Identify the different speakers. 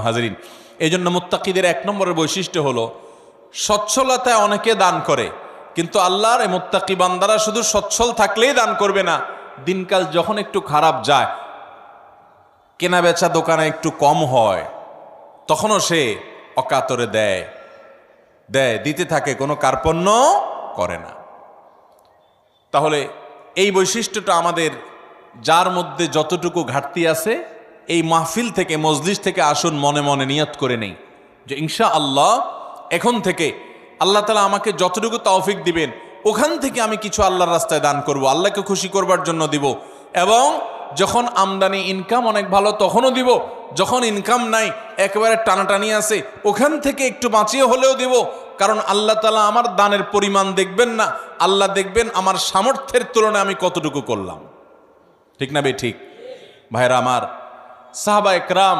Speaker 1: হাজরিন, এই জন্য মুত্তাকিদের 1 নম্বরের বৈশিষ্ট্য হলো সচ্ছলতায় অনেকে দান করে, কিন্তু আল্লাহর এই মুত্তাকি বান্দারা শুধু সচ্ছল থাকলেই দান করবে না, দিনকাল যখন একটু খারাপ যায়, কেনা বেচা দোকানে একটু কম হয়, তখনও সে অকাতরে দেয়, দিতে থাকে, কোনো কার্পণ্য করে না। তাহলে এই বৈশিষ্ট্যটা আমাদের, যার মধ্যে যতটুকু ঘাটতি আছে, এই মাহফিল থেকে, মজলিস থেকে আসুন মনে মনে নিয়ত করে নেই যে ইনশাআল্লাহ এখন থেকে আল্লাহ তাআলা আমাকে যতটুকু তৌফিক দিবেন ওখান থেকে আমি কিছু আল্লাহর রাস্তায় দান করব, আল্লাহকে খুশি করবার জন্য দিব। এবং যখন আমদানি ইনকাম অনেক ভালো তখনও দিব, যখন ইনকাম নাই একেবারে টানাটানি আছে ওখান থেকে একটু বাঁচিয়ে হলেও দিব। কারণ আল্লাহ তাআলা আমার দানের পরিমাণ দেখবেন না, আল্লাহ দেখবেন আমার সামর্থ্যের তুলনায় আমি কতটুকু করলাম। ঠিক না বে ঠিক? ভাইরা আমার, সাহাবা একরাম